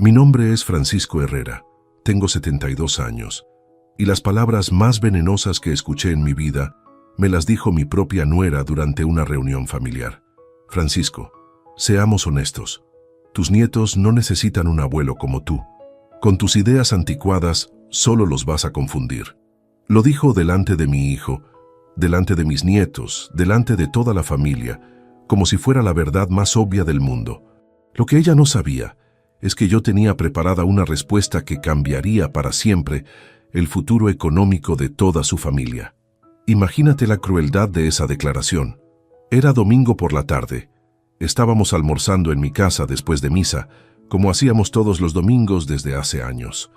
Mi nombre es Francisco Herrera, tengo 72 años, y las palabras más venenosas que escuché en mi vida me las dijo mi propia nuera durante una reunión familiar. Francisco, seamos honestos, tus nietos no necesitan un abuelo como tú. Con tus ideas anticuadas solo los vas a confundir. Lo dijo delante de mi hijo, delante de mis nietos, delante de toda la familia, como si fuera la verdad más obvia del mundo. Lo que ella no sabía es que yo tenía preparada una respuesta que cambiaría para siempre el futuro económico de toda su familia. Imagínate la crueldad de esa declaración. Era domingo por la tarde. Estábamos almorzando en mi casa después de misa, como hacíamos todos los domingos desde hace años.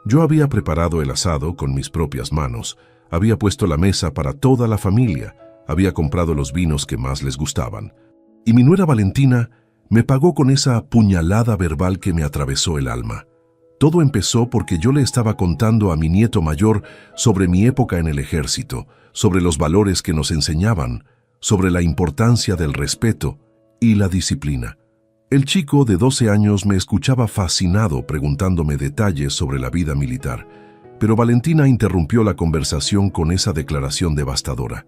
Yo había preparado el asado con mis propias manos, había puesto la mesa para toda la familia, había comprado los vinos que más les gustaban. Y mi nuera Valentina me pagó con esa puñalada verbal que me atravesó el alma. Todo empezó porque yo le estaba contando a mi nieto mayor sobre mi época en el ejército, sobre los valores que nos enseñaban, sobre la importancia del respeto y la disciplina. El chico de 12 años me escuchaba fascinado preguntándome detalles sobre la vida militar, pero Valentina interrumpió la conversación con esa declaración devastadora.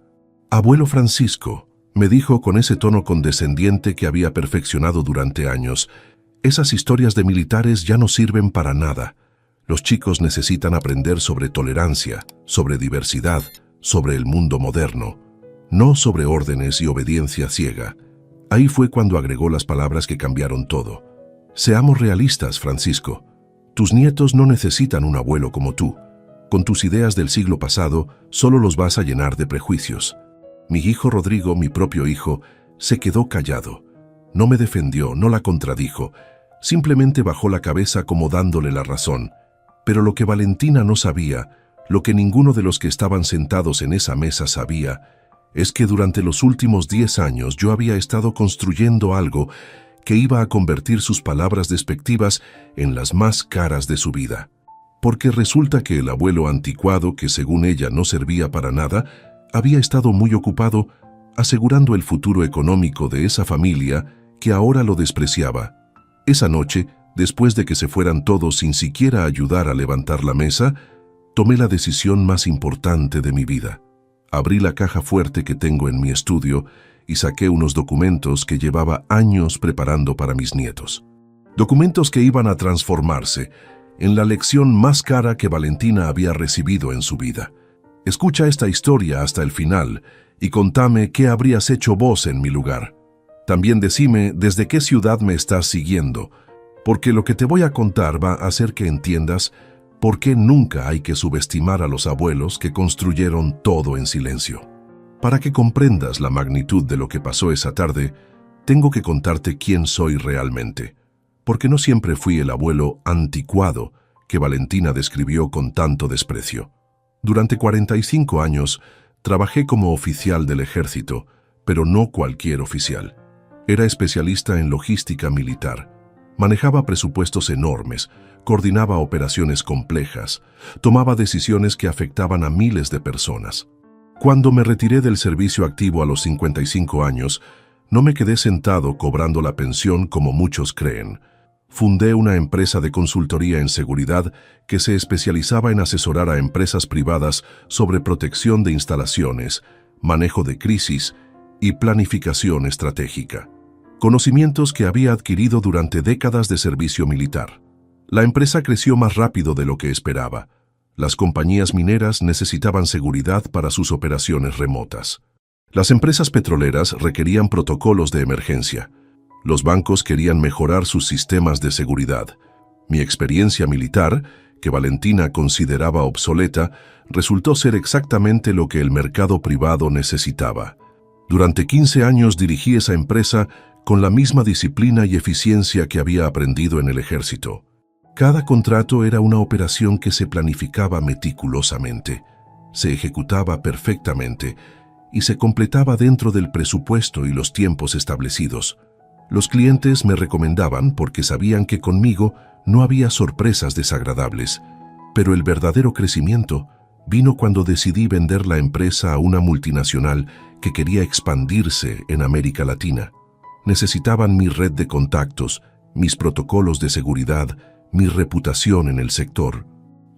«Abuelo Francisco», me dijo con ese tono condescendiente que había perfeccionado durante años, «esas historias de militares ya no sirven para nada. Los chicos necesitan aprender sobre tolerancia, sobre diversidad, sobre el mundo moderno, no sobre órdenes y obediencia ciega». Ahí fue cuando agregó las palabras que cambiaron todo. «Seamos realistas, Francisco. Tus nietos no necesitan un abuelo como tú. Con tus ideas del siglo pasado, solo los vas a llenar de prejuicios». Mi hijo Rodrigo, mi propio hijo, se quedó callado. No me defendió, no la contradijo. Simplemente bajó la cabeza como dándole la razón. Pero lo que Valentina no sabía, lo que ninguno de los que estaban sentados en esa mesa sabía, es que durante los últimos 10 años yo había estado construyendo algo que iba a convertir sus palabras despectivas en las más caras de su vida. Porque resulta que el abuelo anticuado, que según ella no servía para nada, había estado muy ocupado asegurando el futuro económico de esa familia que ahora lo despreciaba. Esa noche, después de que se fueran todos sin siquiera ayudar a levantar la mesa, tomé la decisión más importante de mi vida. Abrí la caja fuerte que tengo en mi estudio y saqué unos documentos que llevaba años preparando para mis nietos. Documentos que iban a transformarse en la lección más cara que Valentina había recibido en su vida. Escucha esta historia hasta el final y contame qué habrías hecho vos en mi lugar. También decime desde qué ciudad me estás siguiendo, porque lo que te voy a contar va a hacer que entiendas por qué nunca hay que subestimar a los abuelos que construyeron todo en silencio. Para que comprendas la magnitud de lo que pasó esa tarde, tengo que contarte quién soy realmente, porque no siempre fui el abuelo anticuado que Valentina describió con tanto desprecio. Durante 45 años trabajé como oficial del ejército, pero no cualquier oficial. Era especialista en logística militar. Manejaba presupuestos enormes, coordinaba operaciones complejas, tomaba decisiones que afectaban a miles de personas. Cuando me retiré del servicio activo a los 55 años, no me quedé sentado cobrando la pensión como muchos creen. Fundé una empresa de consultoría en seguridad que se especializaba en asesorar a empresas privadas sobre protección de instalaciones, manejo de crisis y planificación estratégica. Conocimientos que había adquirido durante décadas de servicio militar. La empresa creció más rápido de lo que esperaba. Las compañías mineras necesitaban seguridad para sus operaciones remotas. Las empresas petroleras requerían protocolos de emergencia. Los bancos querían mejorar sus sistemas de seguridad. Mi experiencia militar, que Valentina consideraba obsoleta, resultó ser exactamente lo que el mercado privado necesitaba. Durante 15 años dirigí esa empresa con la misma disciplina y eficiencia que había aprendido en el ejército. Cada contrato era una operación que se planificaba meticulosamente, se ejecutaba perfectamente y se completaba dentro del presupuesto y los tiempos establecidos. Los clientes me recomendaban porque sabían que conmigo no había sorpresas desagradables, pero el verdadero crecimiento vino cuando decidí vender la empresa a una multinacional que quería expandirse en América Latina. Necesitaban mi red de contactos, mis protocolos de seguridad, mi reputación en el sector.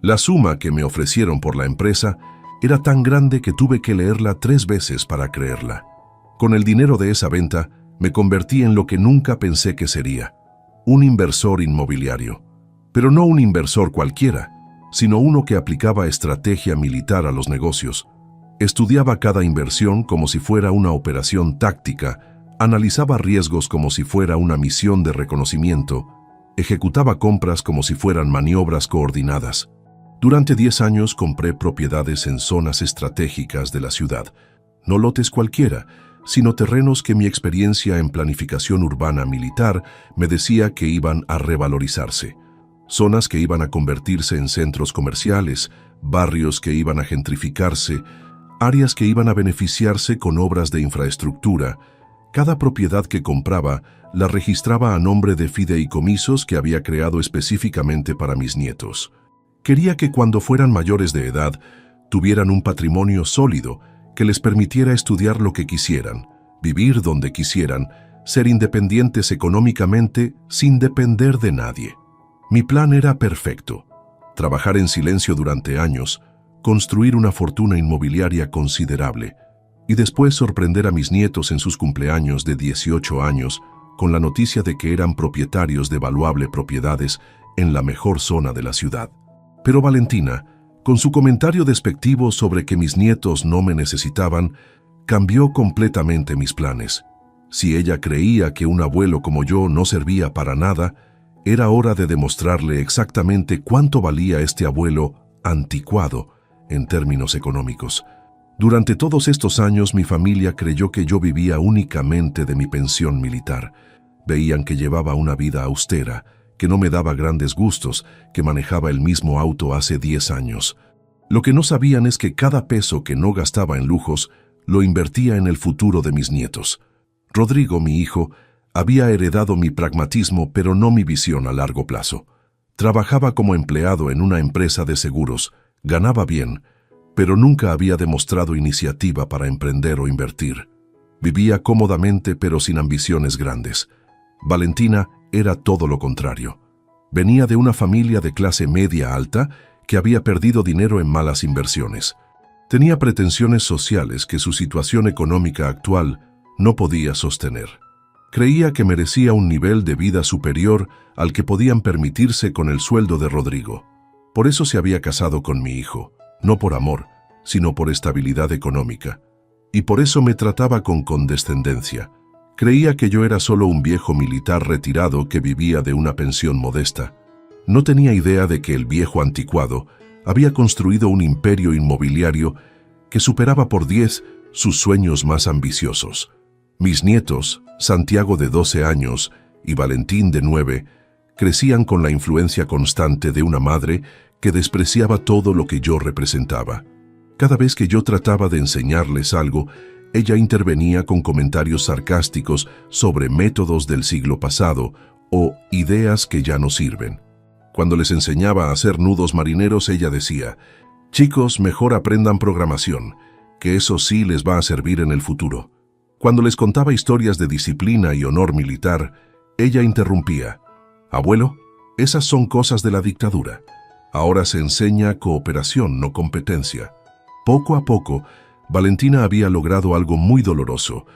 La suma que me ofrecieron por la empresa era tan grande que tuve que leerla 3 veces para creerla. Con el dinero de esa venta, me convertí en lo que nunca pensé que sería, un inversor inmobiliario. Pero no un inversor cualquiera, sino uno que aplicaba estrategia militar a los negocios. Estudiaba cada inversión como si fuera una operación táctica, analizaba riesgos como si fuera una misión de reconocimiento, ejecutaba compras como si fueran maniobras coordinadas. Durante 10 años compré propiedades en zonas estratégicas de la ciudad, no lotes cualquiera, sino terrenos que mi experiencia en planificación urbana militar me decía que iban a revalorizarse. Zonas que iban a convertirse en centros comerciales, barrios que iban a gentrificarse, áreas que iban a beneficiarse con obras de infraestructura. Cada propiedad que compraba la registraba a nombre de fideicomisos que había creado específicamente para mis nietos. Quería que cuando fueran mayores de edad, tuvieran un patrimonio sólido que les permitiera estudiar lo que quisieran, vivir donde quisieran, ser independientes económicamente sin depender de nadie. Mi plan era perfecto: trabajar en silencio durante años, construir una fortuna inmobiliaria considerable y después sorprender a mis nietos en sus cumpleaños de 18 años con la noticia de que eran propietarios de valuables propiedades en la mejor zona de la ciudad. Pero Valentina, con su comentario despectivo sobre que mis nietos no me necesitaban, cambió completamente mis planes. Si ella creía que un abuelo como yo no servía para nada, era hora de demostrarle exactamente cuánto valía este abuelo anticuado en términos económicos. Durante todos estos años mi familia creyó que yo vivía únicamente de mi pensión militar. Veían que llevaba una vida austera, que no me daba grandes gustos, que manejaba el mismo auto hace 10 años. Lo que no sabían es que cada peso que no gastaba en lujos lo invertía en el futuro de mis nietos. Rodrigo, mi hijo, había heredado mi pragmatismo, pero no mi visión a largo plazo. Trabajaba como empleado en una empresa de seguros, ganaba bien, pero nunca había demostrado iniciativa para emprender o invertir. Vivía cómodamente, pero sin ambiciones grandes. Valentina era todo lo contrario. Venía de una familia de clase media alta que había perdido dinero en malas inversiones. Tenía pretensiones sociales que su situación económica actual no podía sostener. Creía que merecía un nivel de vida superior al que podían permitirse con el sueldo de Rodrigo. Por eso se había casado con mi hijo, no por amor, sino por estabilidad económica. Y por eso me trataba con condescendencia. Creía que yo era solo un viejo militar retirado que vivía de una pensión modesta. No tenía idea de que el viejo anticuado había construido un imperio inmobiliario que superaba por 10 sus sueños más ambiciosos. Mis nietos, Santiago de 12 años y Valentín de 9, crecían con la influencia constante de una madre que despreciaba todo lo que yo representaba. Cada vez que yo trataba de enseñarles algo, ella intervenía con comentarios sarcásticos sobre métodos del siglo pasado o ideas que ya no sirven. Cuando les enseñaba a hacer nudos marineros, ella decía: «Chicos, mejor aprendan programación, que eso sí les va a servir en el futuro». Cuando les contaba historias de disciplina y honor militar, ella interrumpía: «Abuelo, esas son cosas de la dictadura. Ahora se enseña cooperación, no competencia». Poco a poco, Valentina había logrado algo muy doloroso: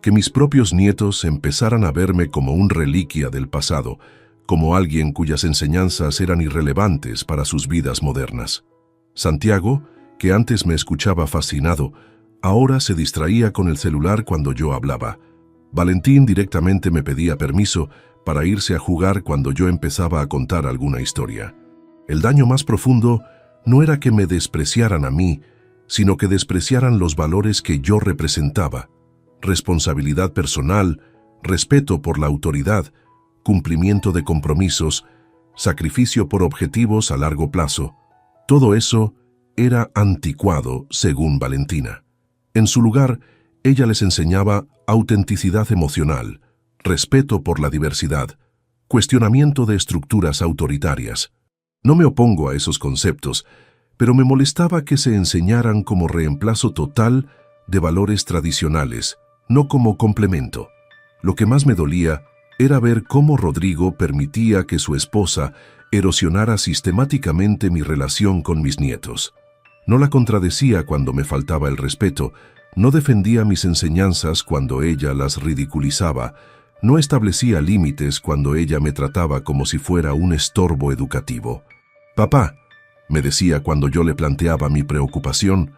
que mis propios nietos empezaran a verme como un reliquia del pasado, como alguien cuyas enseñanzas eran irrelevantes para sus vidas modernas. Santiago, que antes me escuchaba fascinado, ahora se distraía con el celular cuando yo hablaba. Valentín directamente me pedía permiso para irse a jugar cuando yo empezaba a contar alguna historia. El daño más profundo no era que me despreciaran a mí, sino que despreciaran los valores que yo representaba: responsabilidad personal, respeto por la autoridad, cumplimiento de compromisos, sacrificio por objetivos a largo plazo. Todo eso era anticuado, según Valentina. En su lugar, ella les enseñaba autenticidad emocional, respeto por la diversidad, cuestionamiento de estructuras autoritarias. No me opongo a esos conceptos, pero me molestaba que se enseñaran como reemplazo total de valores tradicionales, no como complemento. Lo que más me dolía era ver cómo Rodrigo permitía que su esposa erosionara sistemáticamente mi relación con mis nietos. No la contradecía cuando me faltaba el respeto, no defendía mis enseñanzas cuando ella las ridiculizaba, no establecía límites cuando ella me trataba como si fuera un estorbo educativo. «Papá», me decía cuando yo le planteaba mi preocupación,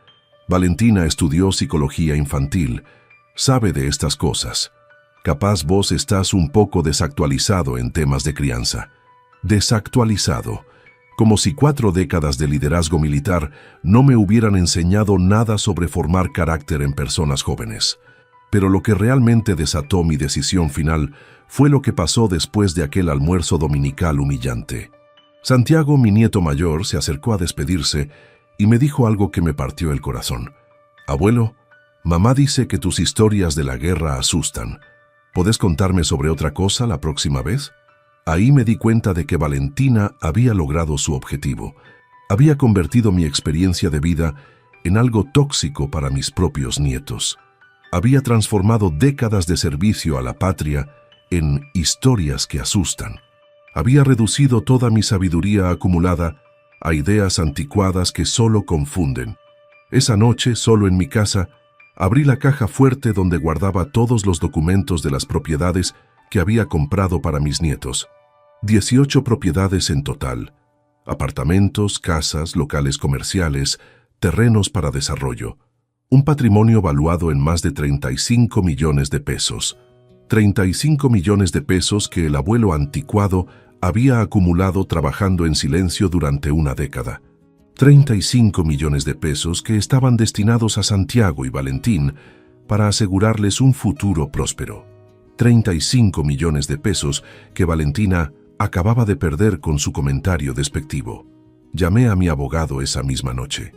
«Valentina estudió psicología infantil, sabe de estas cosas. Capaz vos estás un poco desactualizado en temas de crianza». Desactualizado, como si 4 décadas de liderazgo militar no me hubieran enseñado nada sobre formar carácter en personas jóvenes. Pero lo que realmente desató mi decisión final fue lo que pasó después de aquel almuerzo dominical humillante. Santiago, mi nieto mayor, se acercó a despedirse y me dijo algo que me partió el corazón. «Abuelo, mamá dice que tus historias de la guerra asustan. ¿Podés contarme sobre otra cosa la próxima vez?» Ahí me di cuenta de que Valentina había logrado su objetivo. Había convertido mi experiencia de vida en algo tóxico para mis propios nietos. Había transformado décadas de servicio a la patria en historias que asustan. Había reducido toda mi sabiduría acumulada a ideas anticuadas que solo confunden. Esa noche, solo en mi casa, abrí la caja fuerte donde guardaba todos los documentos de las propiedades que había comprado para mis nietos. 18 propiedades en total: apartamentos, casas, locales comerciales, terrenos para desarrollo. Un patrimonio valuado en más de 35 millones de pesos. 35 millones de pesos que el abuelo anticuado había acumulado trabajando en silencio durante una década. 35 millones de pesos que estaban destinados a Santiago y Valentín para asegurarles un futuro próspero. 35 millones de pesos que Valentina acababa de perder con su comentario despectivo. Llamé a mi abogado esa misma noche.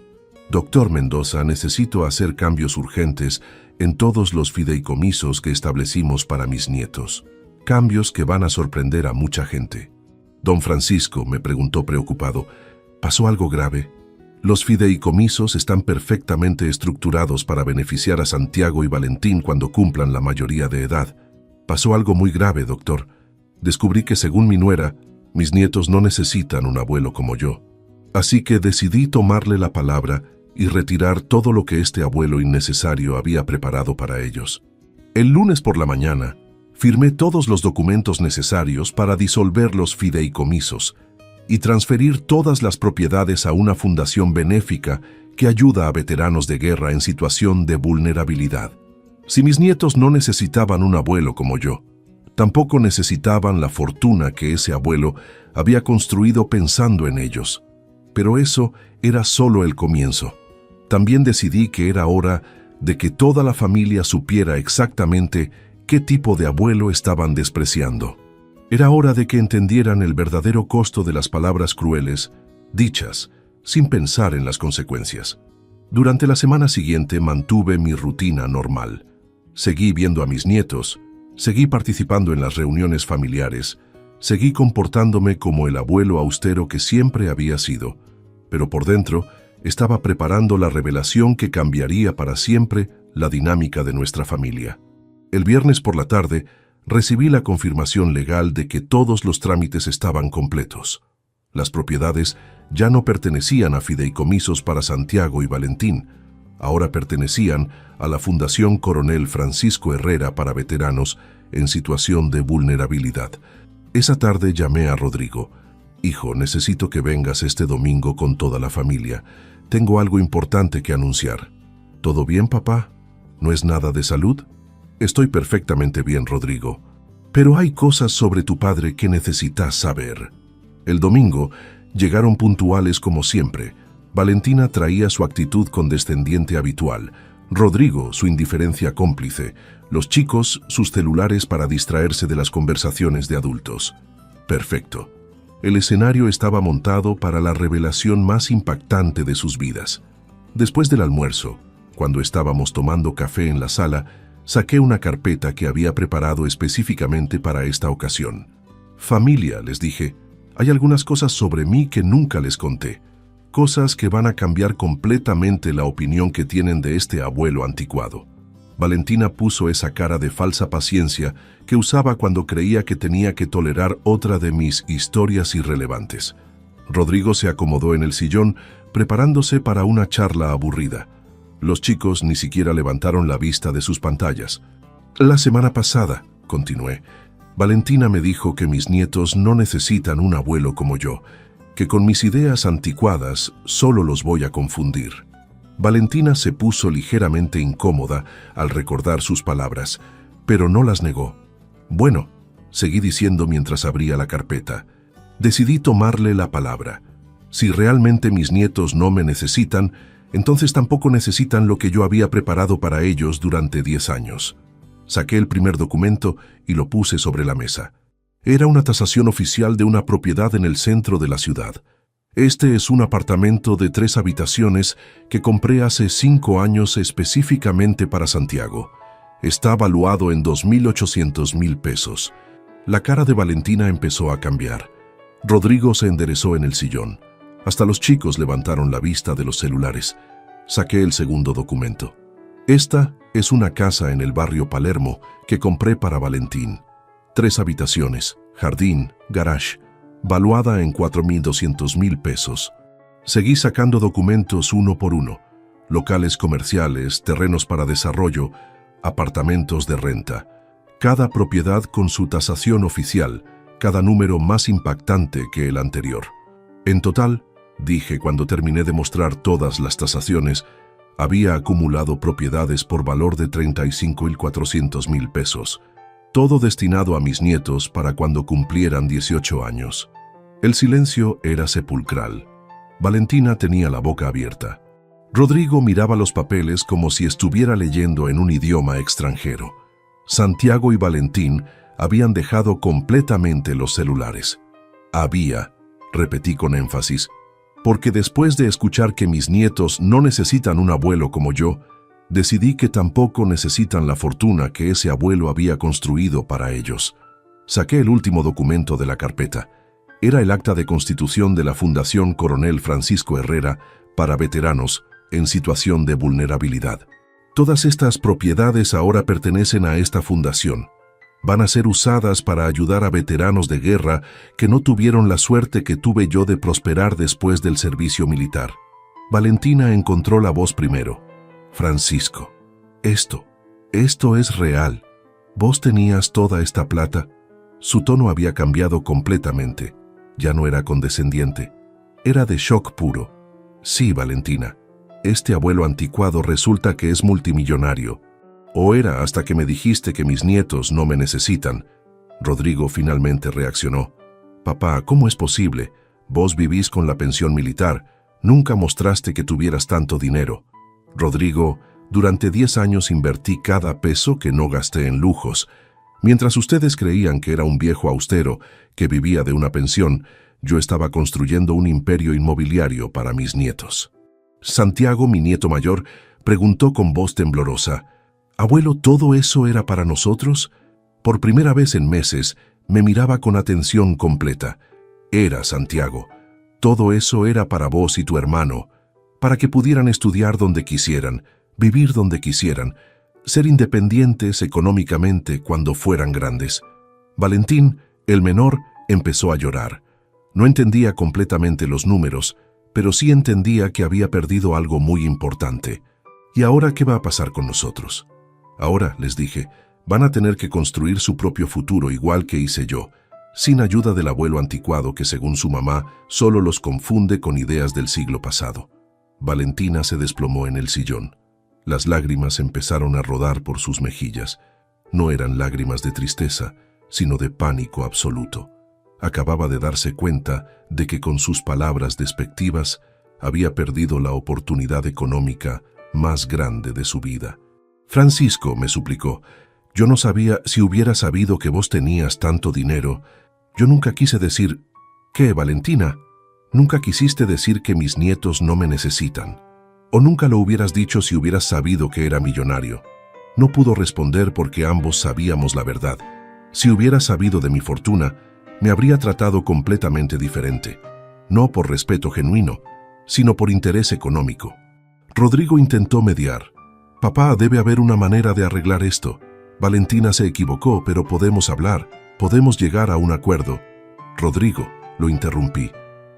«Doctor Mendoza, necesito hacer cambios urgentes en todos los fideicomisos que establecimos para mis nietos. Cambios que van a sorprender a mucha gente». «Don Francisco», me preguntó preocupado, «¿pasó algo grave?» «Los fideicomisos están perfectamente estructurados para beneficiar a Santiago y Valentín cuando cumplan la mayoría de edad. Pasó algo muy grave, doctor. Descubrí que, según mi nuera, mis nietos no necesitan un abuelo como yo. Así que decidí tomarle la palabra y retirar todo lo que este abuelo innecesario había preparado para ellos. El lunes por la mañana, firmé todos los documentos necesarios para disolver los fideicomisos y transferir todas las propiedades a una fundación benéfica que ayuda a veteranos de guerra en situación de vulnerabilidad. Si mis nietos no necesitaban un abuelo como yo, tampoco necesitaban la fortuna que ese abuelo había construido pensando en ellos. Pero eso era solo el comienzo. También decidí que era hora de que toda la familia supiera exactamente qué tipo de abuelo estaban despreciando. Era hora de que entendieran el verdadero costo de las palabras crueles, dichas sin pensar en las consecuencias. Durante la semana siguiente mantuve mi rutina normal. Seguí viendo a mis nietos, seguí participando en las reuniones familiares, seguí comportándome como el abuelo austero que siempre había sido, pero por dentro estaba preparando la revelación que cambiaría para siempre la dinámica de nuestra familia. El viernes por la tarde recibí la confirmación legal de que todos los trámites estaban completos. Las propiedades ya no pertenecían a fideicomisos para Santiago y Valentín, ahora pertenecían a la Fundación Coronel Francisco Herrera para veteranos en situación de vulnerabilidad. Esa tarde llamé a Rodrigo. «Hijo, necesito que vengas este domingo con toda la familia. Tengo algo importante que anunciar». «¿Todo bien, papá? ¿No es nada de salud?» «Estoy perfectamente bien, Rodrigo. Pero hay cosas sobre tu padre que necesitas saber». El domingo llegaron puntuales como siempre. Valentina traía su actitud condescendiente habitual, Rodrigo su indiferencia cómplice, los chicos sus celulares para distraerse de las conversaciones de adultos. Perfecto. El escenario estaba montado para la revelación más impactante de sus vidas. Después del almuerzo, cuando estábamos tomando café en la sala, saqué una carpeta que había preparado específicamente para esta ocasión. «Familia», les dije, «hay algunas cosas sobre mí que nunca les conté. Cosas que van a cambiar completamente la opinión que tienen de este abuelo anticuado. Valentina puso esa cara de falsa paciencia que usaba cuando creía que tenía que tolerar otra de mis historias irrelevantes. Rodrigo se acomodó en el sillón, preparándose para una charla aburrida. Los chicos ni siquiera levantaron la vista de sus pantallas. La semana pasada, continué, Valentina me dijo que mis nietos no necesitan un abuelo como yo, que con mis ideas anticuadas solo los voy a confundir. Valentina se puso ligeramente incómoda al recordar sus palabras, pero no las negó. Bueno, seguí diciendo mientras abría la carpeta. Decidí tomarle la palabra. Si realmente mis nietos no me necesitan, entonces tampoco necesitan lo que yo había preparado para ellos durante 10 años. Saqué el primer documento y lo puse sobre la mesa. Era una tasación oficial de una propiedad en el centro de la ciudad. Este es un apartamento de 3 habitaciones que compré hace 5 años específicamente para Santiago. Está valuado en 2.800.000 pesos. La cara de Valentina empezó a cambiar. Rodrigo se enderezó en el sillón. Hasta los chicos levantaron la vista de los celulares. Saqué el segundo documento. Esta es una casa en el barrio Palermo que compré para Valentín. 3 habitaciones, jardín, garage, valuada en 4.200.000 pesos. Seguí sacando documentos uno por uno. Locales comerciales, terrenos para desarrollo, apartamentos de renta. Cada propiedad con su tasación oficial, cada número más impactante que el anterior. En total, dije cuando terminé de mostrar todas las tasaciones, había acumulado propiedades por valor de 35.400.000 pesos. Todo destinado a mis nietos para cuando cumplieran 18 años. El silencio era sepulcral. Valentina tenía la boca abierta. Rodrigo miraba los papeles como si estuviera leyendo en un idioma extranjero. Santiago y Valentín habían dejado completamente los celulares. Había, repetí con énfasis, porque después de escuchar que mis nietos no necesitan un abuelo como yo, decidí que tampoco necesitan la fortuna que ese abuelo había construido para ellos. Saqué el último documento de la carpeta. Era el acta de constitución de la Fundación Coronel Francisco Herrera para veteranos en situación de vulnerabilidad. Todas estas propiedades ahora pertenecen a esta fundación. Van a ser usadas para ayudar a veteranos de guerra que no tuvieron la suerte que tuve yo de prosperar después del servicio militar. Valentina encontró la voz primero. Francisco, esto es real. ¿Vos tenías toda esta plata? Su tono había cambiado completamente. Ya no era condescendiente. Era de shock puro. Sí, Valentina. Este abuelo anticuado resulta que es multimillonario. O era hasta que me dijiste que mis nietos no me necesitan. Rodrigo finalmente reaccionó. Papá, ¿cómo es posible? Vos vivís con la pensión militar. Nunca mostraste que tuvieras tanto dinero. Rodrigo, durante 10 años invertí cada peso que no gasté en lujos. Mientras ustedes creían que era un viejo austero que vivía de una pensión, yo estaba construyendo un imperio inmobiliario para mis nietos. Santiago, mi nieto mayor, preguntó con voz temblorosa, «Abuelo, ¿todo eso era para nosotros?» Por primera vez en meses, me miraba con atención completa. Era, Santiago. Todo eso era para vos y tu hermano, para que pudieran estudiar donde quisieran, vivir donde quisieran, ser independientes económicamente cuando fueran grandes. Valentín, el menor, empezó a llorar. No entendía completamente los números, pero sí entendía que había perdido algo muy importante. ¿Y ahora qué va a pasar con nosotros? Ahora, les dije, van a tener que construir su propio futuro igual que hice yo, sin ayuda del abuelo anticuado que, según su mamá, solo los confunde con ideas del siglo pasado. Valentina se desplomó en el sillón. Las lágrimas empezaron a rodar por sus mejillas. No eran lágrimas de tristeza, sino de pánico absoluto. Acababa de darse cuenta de que con sus palabras despectivas había perdido la oportunidad económica más grande de su vida. «Francisco», me suplicó, «yo no sabía, si hubiera sabido que vos tenías tanto dinero. Yo nunca quise decir...» «¿Qué, Valentina? Nunca quisiste decir que mis nietos no me necesitan. O nunca lo hubieras dicho si hubieras sabido que era millonario». No pudo responder porque ambos sabíamos la verdad. Si hubiera sabido de mi fortuna, me habría tratado completamente diferente. No por respeto genuino, sino por interés económico. Rodrigo intentó mediar. Papá, debe haber una manera de arreglar esto. Valentina se equivocó, pero podemos hablar, podemos llegar a un acuerdo. Rodrigo, lo interrumpí.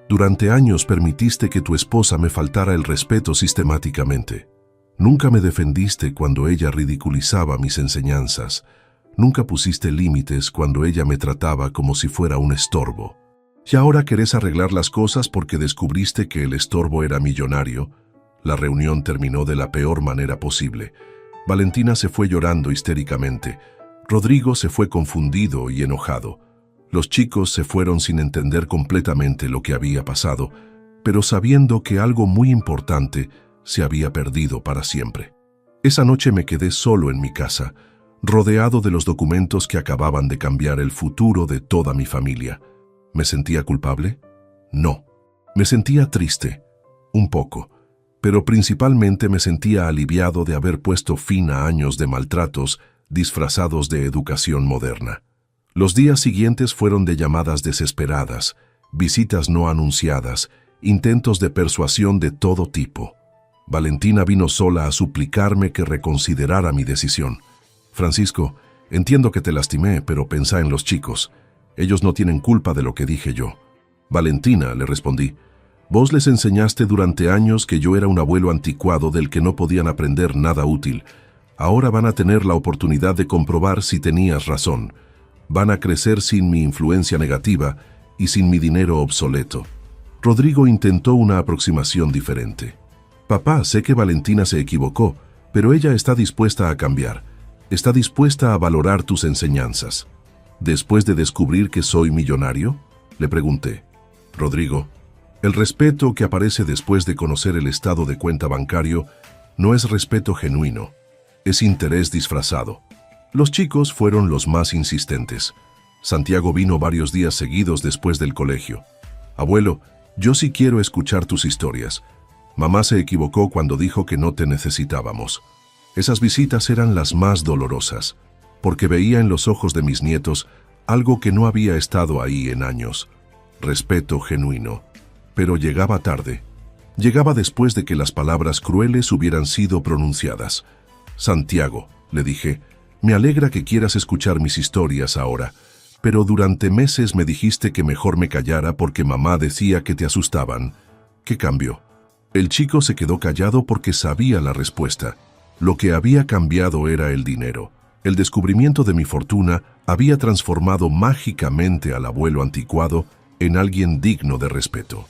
Durante años permitiste que tu esposa me faltara el respeto sistemáticamente. Nunca me defendiste cuando ella ridiculizaba mis enseñanzas. Nunca pusiste límites cuando ella me trataba como si fuera un estorbo. Y ahora querés arreglar las cosas porque descubriste que el estorbo era millonario. La reunión terminó de la peor manera posible. Valentina se fue llorando histéricamente. Rodrigo se fue confundido y enojado. Los chicos se fueron sin entender completamente lo que había pasado, pero sabiendo que algo muy importante se había perdido para siempre. Esa noche me quedé solo en mi casa, rodeado de los documentos que acababan de cambiar el futuro de toda mi familia. ¿Me sentía culpable? No. Me sentía triste, un poco, pero principalmente me sentía aliviado de haber puesto fin a años de maltratos disfrazados de educación moderna. Los días siguientes fueron de llamadas desesperadas, visitas no anunciadas, intentos de persuasión de todo tipo. Valentina vino sola a suplicarme que reconsiderara mi decisión. Francisco, entiendo que te lastimé, pero pensá en los chicos. Ellos no tienen culpa de lo que dije yo. Valentina, le respondí, vos les enseñaste durante años que yo era un abuelo anticuado del que no podían aprender nada útil. Ahora van a tener la oportunidad de comprobar si tenías razón. Van a crecer sin mi influencia negativa y sin mi dinero obsoleto. Rodrigo intentó una aproximación diferente. Papá, sé que Valentina se equivocó, pero ella está dispuesta a cambiar. Está dispuesta a valorar tus enseñanzas. ¿Después de descubrir que soy millonario? Le pregunté. Rodrigo, el respeto que aparece después de conocer el estado de cuenta bancario no es respeto genuino, es interés disfrazado. Los chicos fueron los más insistentes. Santiago vino varios días seguidos después del colegio. Abuelo, yo sí quiero escuchar tus historias. Mamá se equivocó cuando dijo que no te necesitábamos. Esas visitas eran las más dolorosas, porque veía en los ojos de mis nietos algo que no había estado ahí en años. Respeto genuino. Pero llegaba tarde. Llegaba después de que las palabras crueles hubieran sido pronunciadas. Santiago, le dije, me alegra que quieras escuchar mis historias ahora, pero durante meses me dijiste que mejor me callara porque mamá decía que te asustaban. ¿Qué cambió? El chico se quedó callado porque sabía la respuesta. Lo que había cambiado era el dinero. El descubrimiento de mi fortuna había transformado mágicamente al abuelo anticuado en alguien digno de respeto.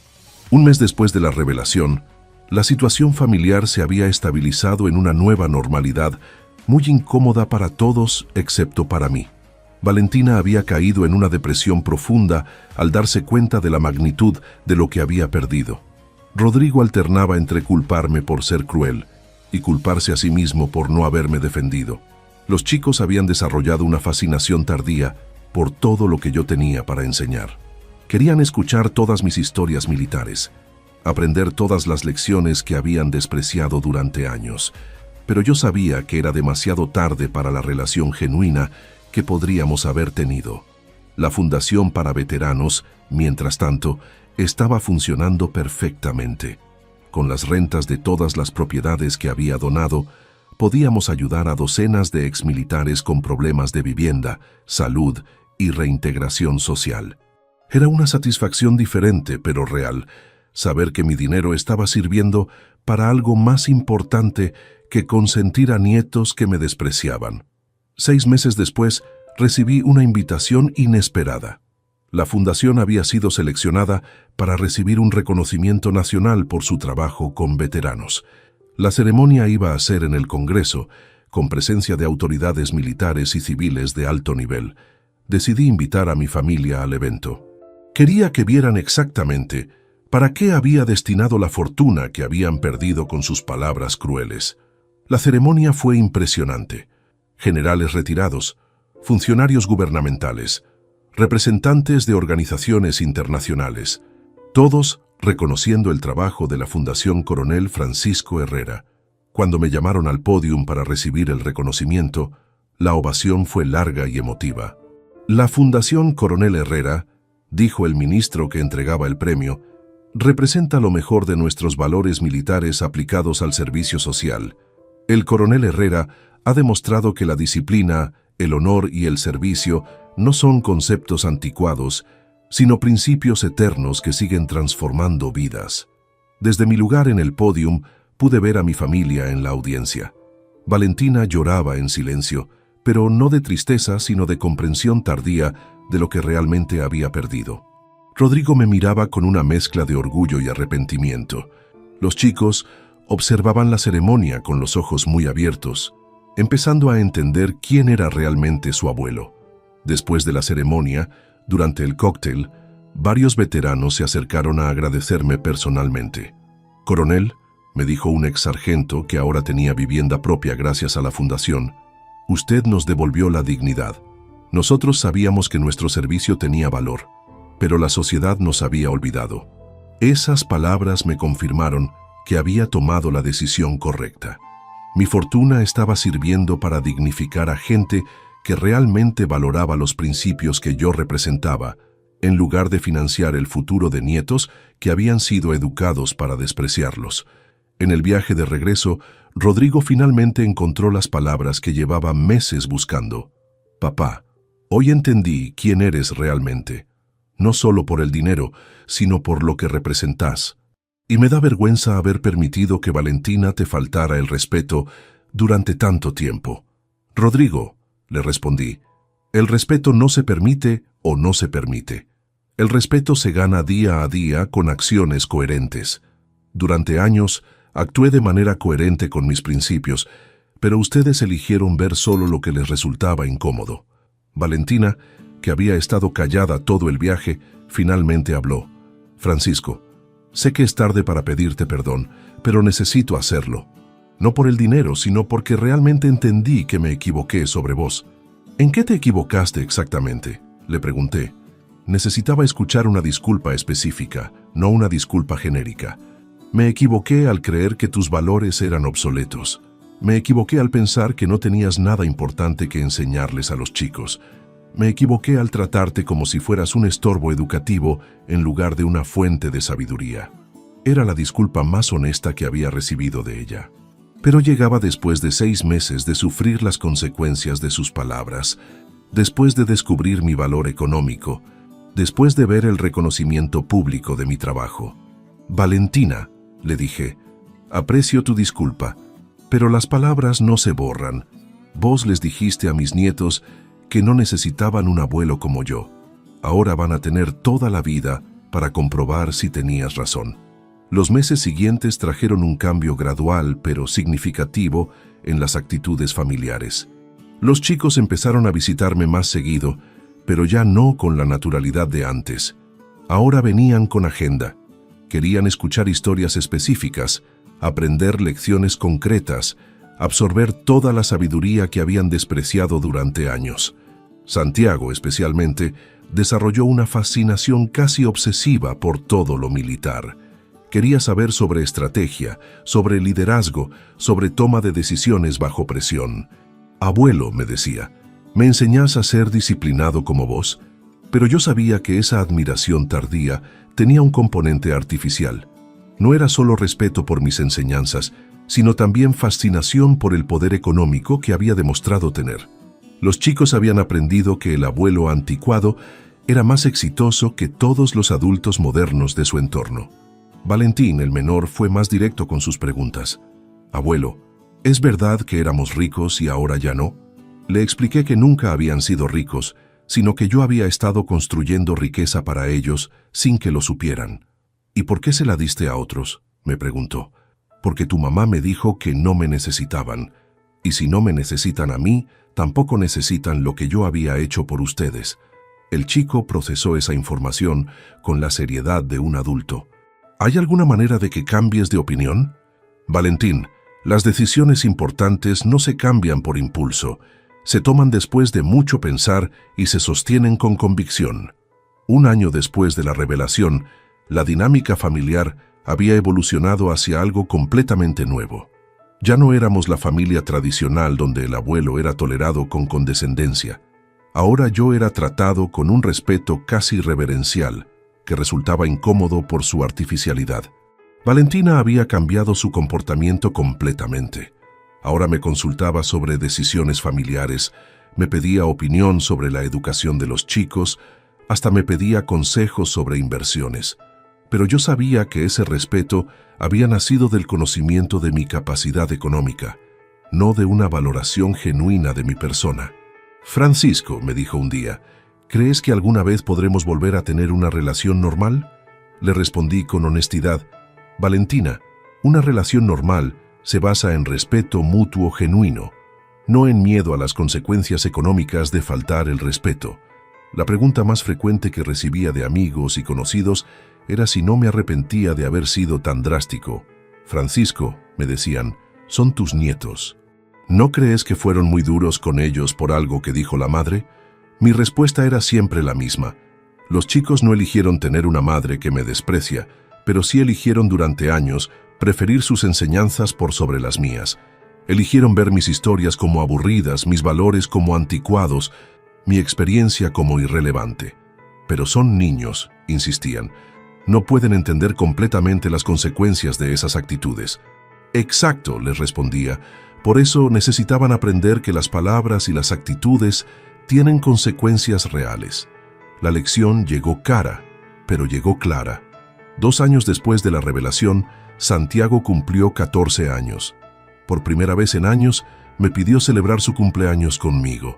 Un mes después de la revelación, la situación familiar se había estabilizado en una nueva normalidad, muy incómoda para todos excepto para mí. Valentina había caído en una depresión profunda al darse cuenta de la magnitud de lo que había perdido. Rodrigo alternaba entre culparme por ser cruel y culparse a sí mismo por no haberme defendido. Los chicos habían desarrollado una fascinación tardía por todo lo que yo tenía para enseñar. Querían escuchar todas mis historias militares, aprender todas las lecciones que habían despreciado durante años, pero yo sabía que era demasiado tarde para la relación genuina que podríamos haber tenido. La Fundación para Veteranos, mientras tanto, estaba funcionando perfectamente. Con las rentas de todas las propiedades que había donado, podíamos ayudar a docenas de exmilitares con problemas de vivienda, salud y reintegración social. Era una satisfacción diferente, pero real, saber que mi dinero estaba sirviendo para algo más importante que consentir a nietos que me despreciaban. 6 meses después, recibí una invitación inesperada. La fundación había sido seleccionada para recibir un reconocimiento nacional por su trabajo con veteranos. La ceremonia iba a ser en el Congreso, con presencia de autoridades militares y civiles de alto nivel. Decidí invitar a mi familia al evento. Quería que vieran exactamente para qué había destinado la fortuna que habían perdido con sus palabras crueles. La ceremonia fue impresionante. Generales retirados, funcionarios gubernamentales, representantes de organizaciones internacionales, todos reconociendo el trabajo de la Fundación Coronel Francisco Herrera. Cuando me llamaron al pódium para recibir el reconocimiento, la ovación fue larga y emotiva. La Fundación Coronel Herrera, dijo el ministro que entregaba el premio, representa lo mejor de nuestros valores militares aplicados al servicio social. El coronel Herrera ha demostrado que la disciplina, el honor y el servicio no son conceptos anticuados, sino principios eternos que siguen transformando vidas. Desde mi lugar en el pódium pude ver a mi familia en la audiencia. Valentina lloraba en silencio, pero no de tristeza, sino de comprensión tardía de lo que realmente había perdido. Rodrigo me miraba con una mezcla de orgullo y arrepentimiento. Los chicos observaban la ceremonia con los ojos muy abiertos, empezando a entender quién era realmente su abuelo. Después de la ceremonia, durante el cóctel, varios veteranos se acercaron a agradecerme personalmente. «Coronel», me dijo un ex sargento que ahora tenía vivienda propia gracias a la fundación, «usted nos devolvió la dignidad. Nosotros sabíamos que nuestro servicio tenía valor, pero la sociedad nos había olvidado». Esas palabras me confirmaron que había tomado la decisión correcta. Mi fortuna estaba sirviendo para dignificar a gente que realmente valoraba los principios que yo representaba, en lugar de financiar el futuro de nietos que habían sido educados para despreciarlos. En el viaje de regreso, Rodrigo finalmente encontró las palabras que llevaba meses buscando. «Papá, hoy entendí quién eres realmente, no solo por el dinero, sino por lo que representás. Y me da vergüenza haber permitido que Valentina te faltara el respeto durante tanto tiempo». «Rodrigo», le respondí, «el respeto no se permite o no se permite. El respeto se gana día a día con acciones coherentes. Durante años actué de manera coherente con mis principios, pero ustedes eligieron ver solo lo que les resultaba incómodo». Valentina, que había estado callada todo el viaje, finalmente habló. «Francisco, sé que es tarde para pedirte perdón, pero necesito hacerlo. No por el dinero, sino porque realmente entendí que me equivoqué sobre vos». «¿En qué te equivocaste exactamente?», le pregunté. Necesitaba escuchar una disculpa específica, no una disculpa genérica. «Me equivoqué al creer que tus valores eran obsoletos. Me equivoqué al pensar que no tenías nada importante que enseñarles a los chicos. Me equivoqué al tratarte como si fueras un estorbo educativo en lugar de una fuente de sabiduría». Era la disculpa más honesta que había recibido de ella. Pero llegaba después de 6 meses de sufrir las consecuencias de sus palabras, después de descubrir mi valor económico, después de ver el reconocimiento público de mi trabajo. «Valentina», le dije, «aprecio tu disculpa, pero las palabras no se borran. Vos les dijiste a mis nietos que no necesitaban un abuelo como yo. Ahora van a tener toda la vida para comprobar si tenías razón». Los meses siguientes trajeron un cambio gradual pero significativo en las actitudes familiares. Los chicos empezaron a visitarme más seguido, pero ya no con la naturalidad de antes. Ahora venían con agenda. Querían escuchar historias específicas, aprender lecciones concretas, absorber toda la sabiduría que habían despreciado durante años. Santiago, especialmente, desarrolló una fascinación casi obsesiva por todo lo militar. Quería saber sobre estrategia, sobre liderazgo, sobre toma de decisiones bajo presión. «Abuelo», me decía, «¿me enseñás a ser disciplinado como vos?». Pero yo sabía que esa admiración tardía tenía un componente artificial. No era solo respeto por mis enseñanzas, sino también fascinación por el poder económico que había demostrado tener. Los chicos habían aprendido que el abuelo anticuado era más exitoso que todos los adultos modernos de su entorno. Valentín, el menor, fue más directo con sus preguntas. «Abuelo, ¿es verdad que éramos ricos y ahora ya no?». Le expliqué que nunca habían sido ricos, sino que yo había estado construyendo riqueza para ellos sin que lo supieran. «¿Y por qué se la diste a otros?», me preguntó. «Porque tu mamá me dijo que no me necesitaban, y si no me necesitan a mí, tampoco necesitan lo que yo había hecho por ustedes». El chico procesó esa información con la seriedad de un adulto. «¿Hay alguna manera de que cambies de opinión?». «Valentín, las decisiones importantes no se cambian por impulso, se toman después de mucho pensar y se sostienen con convicción». 1 año después de la revelación, la dinámica familiar había evolucionado hacia algo completamente nuevo. Ya no éramos la familia tradicional donde el abuelo era tolerado con condescendencia. Ahora yo era tratado con un respeto casi reverencial, que resultaba incómodo por su artificialidad. Valentina había cambiado su comportamiento completamente. Ahora me consultaba sobre decisiones familiares, me pedía opinión sobre la educación de los chicos, hasta me pedía consejos sobre inversiones. Pero yo sabía que ese respeto había nacido del conocimiento de mi capacidad económica, no de una valoración genuina de mi persona. Francisco, me dijo un día, ¿crees que alguna vez podremos volver a tener una relación normal? Le respondí con honestidad, Valentina, una relación normal se basa en respeto mutuo genuino, no en miedo a las consecuencias económicas de faltar el respeto. La pregunta más frecuente que recibía de amigos y conocidos era si no me arrepentía de haber sido tan drástico. Francisco, me decían, son tus nietos. ¿No crees que fueron muy duros con ellos por algo que dijo la madre? Mi respuesta era siempre la misma. Los chicos no eligieron tener una madre que me desprecia, pero sí eligieron durante años preferir sus enseñanzas por sobre las mías. Eligieron ver mis historias como aburridas, mis valores como anticuados, mi experiencia como irrelevante. Pero son niños, insistían. No pueden entender completamente las consecuencias de esas actitudes. Exacto, les respondía. Por eso necesitaban aprender que las palabras y las actitudes tienen consecuencias reales. La lección llegó cara, pero llegó clara. 2 años después de la revelación, Santiago cumplió 14 años. Por primera vez en años, me pidió celebrar su cumpleaños conmigo.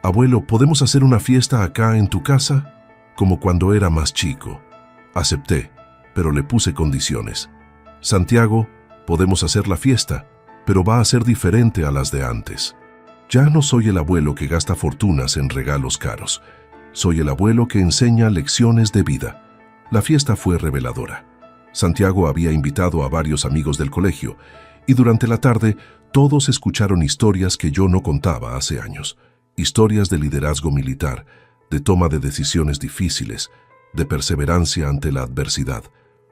Abuelo, ¿podemos hacer una fiesta acá en tu casa? Como cuando era más chico. Acepté, pero le puse condiciones. Santiago, podemos hacer la fiesta, pero va a ser diferente a las de antes. Ya no soy el abuelo que gasta fortunas en regalos caros. Soy el abuelo que enseña lecciones de vida. La fiesta fue reveladora. Santiago había invitado a varios amigos del colegio, y durante la tarde todos escucharon historias que yo no contaba hace años. Historias de liderazgo militar, de toma de decisiones difíciles, de perseverancia ante la adversidad.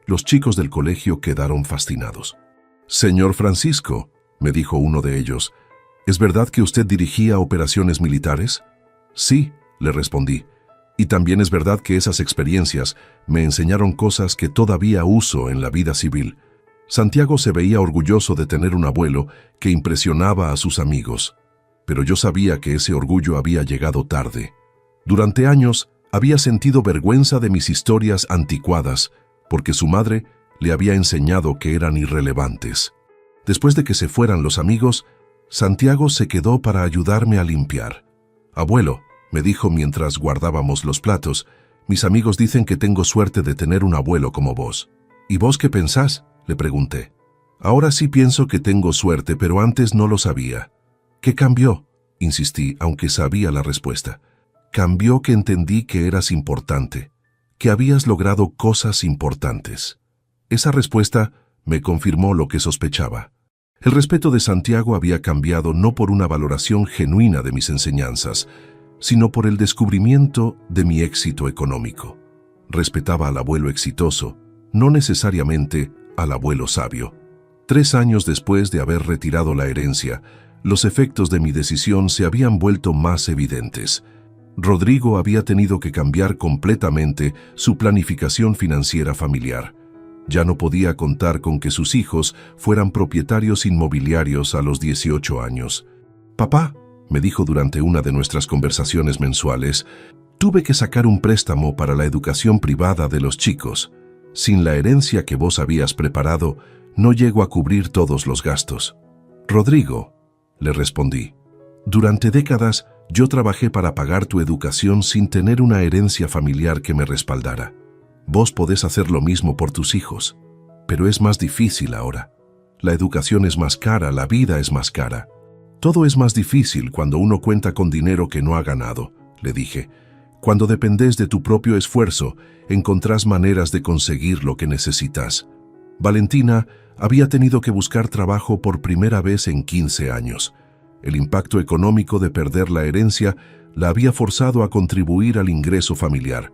Los chicos del colegio quedaron fascinados. «Señor Francisco», me dijo uno de ellos, «¿es verdad que usted dirigía operaciones militares?» «Sí», le respondí, «y también es verdad que esas experiencias me enseñaron cosas que todavía uso en la vida civil». Santiago se veía orgulloso de tener un abuelo que impresionaba a sus amigos, pero yo sabía que ese orgullo había llegado tarde. Durante años había sentido vergüenza de mis historias anticuadas, porque su madre le había enseñado que eran irrelevantes. Después de que se fueran los amigos, Santiago se quedó para ayudarme a limpiar. «Abuelo», me dijo mientras guardábamos los platos, «mis amigos dicen que tengo suerte de tener un abuelo como vos». «¿Y vos qué pensás?», le pregunté. «Ahora sí pienso que tengo suerte, pero antes no lo sabía». «¿Qué cambió?», insistí, aunque sabía la respuesta. «Cambió que entendí que eras importante, que habías logrado cosas importantes». Esa respuesta me confirmó lo que sospechaba. El respeto de Santiago había cambiado no por una valoración genuina de mis enseñanzas, sino por el descubrimiento de mi éxito económico. Respetaba al abuelo exitoso, no necesariamente al abuelo sabio. 3 años después de haber retirado la herencia, los efectos de mi decisión se habían vuelto más evidentes. Rodrigo había tenido que cambiar completamente su planificación financiera familiar. Ya no podía contar con que sus hijos fueran propietarios inmobiliarios a los 18 años. «Papá», me dijo durante una de nuestras conversaciones mensuales, «tuve que sacar un préstamo para la educación privada de los chicos. Sin la herencia que vos habías preparado, no llego a cubrir todos los gastos». «Rodrigo», le respondí, «durante décadas yo trabajé para pagar tu educación sin tener una herencia familiar que me respaldara. Vos podés hacer lo mismo por tus hijos, pero es más difícil ahora. La educación es más cara, la vida es más cara. Todo es más difícil cuando uno cuenta con dinero que no ha ganado», le dije. «Cuando dependés de tu propio esfuerzo, encontrás maneras de conseguir lo que necesitas». Valentina había tenido que buscar trabajo por primera vez en 15 años. El impacto económico de perder la herencia la había forzado a contribuir al ingreso familiar.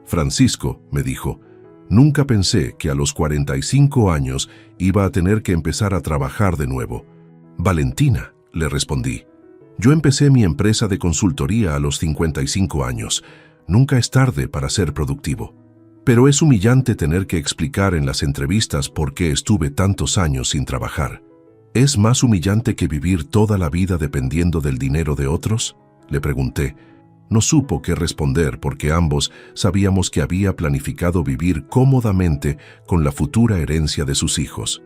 «Francisco», me dijo, «nunca pensé que a los 45 años iba a tener que empezar a trabajar de nuevo». «Valentina», le respondí, «yo empecé mi empresa de consultoría a los 55 años. Nunca es tarde para ser productivo. Pero es humillante tener que explicar en las entrevistas por qué estuve tantos años sin trabajar. ¿Es más humillante que vivir toda la vida dependiendo del dinero de otros?, le pregunté. No supo qué responder porque ambos sabíamos que había planificado vivir cómodamente con la futura herencia de sus hijos.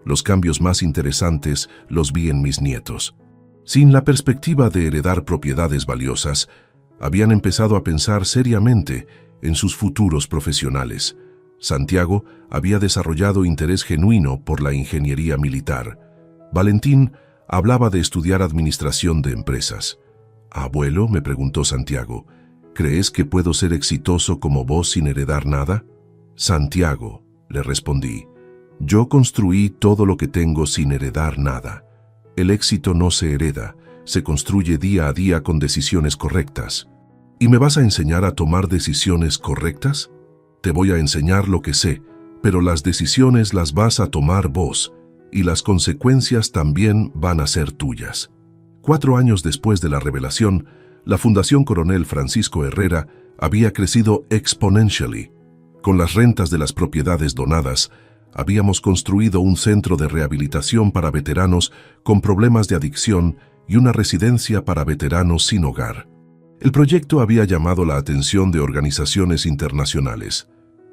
Los cambios más interesantes los vi en mis nietos. Sin la perspectiva de heredar propiedades valiosas, habían empezado a pensar seriamente en sus futuros profesionales. Santiago había desarrollado interés genuino por la ingeniería militar. Valentín hablaba de estudiar administración de empresas. «Abuelo», me preguntó Santiago, «¿crees que puedo ser exitoso como vos sin heredar nada?» «Santiago», le respondí, «yo construí todo lo que tengo sin heredar nada. El éxito no se hereda, se construye día a día con decisiones correctas». «¿Y me vas a enseñar a tomar decisiones correctas?» «Te voy a enseñar lo que sé, pero las decisiones las vas a tomar vos, y las consecuencias también van a ser tuyas». 4 años después de la revelación, la Fundación Coronel Francisco Herrera había crecido exponentially. Con las rentas de las propiedades donadas, habíamos construido un centro de rehabilitación para veteranos con problemas de adicción y una residencia para veteranos sin hogar. El proyecto había llamado la atención de organizaciones internacionales.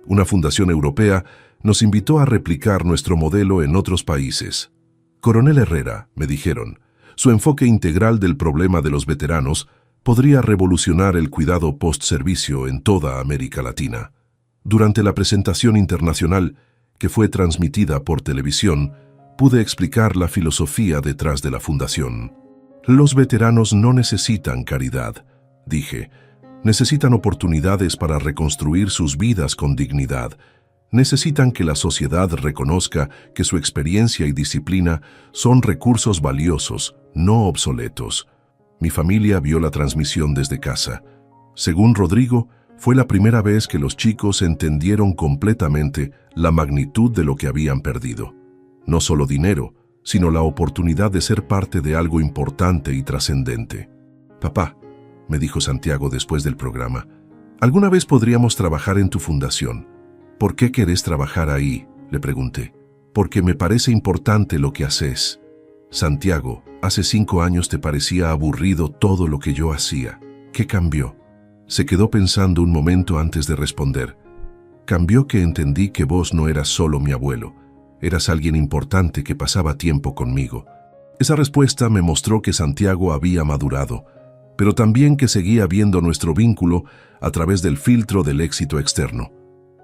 Una fundación europea nos invitó a replicar nuestro modelo en otros países. «Coronel Herrera», me dijeron, «su enfoque integral del problema de los veteranos podría revolucionar el cuidado post-servicio en toda América Latina». Durante la presentación internacional, que fue transmitida por televisión, pude explicar la filosofía detrás de la fundación. «Los veteranos no necesitan caridad», dije. «Necesitan oportunidades para reconstruir sus vidas con dignidad. Necesitan que la sociedad reconozca que su experiencia y disciplina son recursos valiosos, no obsoletos». Mi familia vio la transmisión desde casa. Según Rodrigo, fue la primera vez que los chicos entendieron completamente la magnitud de lo que habían perdido. No solo dinero, sino la oportunidad de ser parte de algo importante y trascendente. «Papá», me dijo Santiago después del programa, «¿alguna vez podríamos trabajar en tu fundación?» «¿Por qué querés trabajar ahí?», le pregunté. «Porque me parece importante lo que haces». «Santiago, hace 5 años te parecía aburrido todo lo que yo hacía. ¿Qué cambió?». Se quedó pensando un momento antes de responder. «Cambió que entendí que vos no eras solo mi abuelo. Eras alguien importante que pasaba tiempo conmigo». Esa respuesta me mostró que Santiago había madurado, pero también que seguía viendo nuestro vínculo a través del filtro del éxito externo.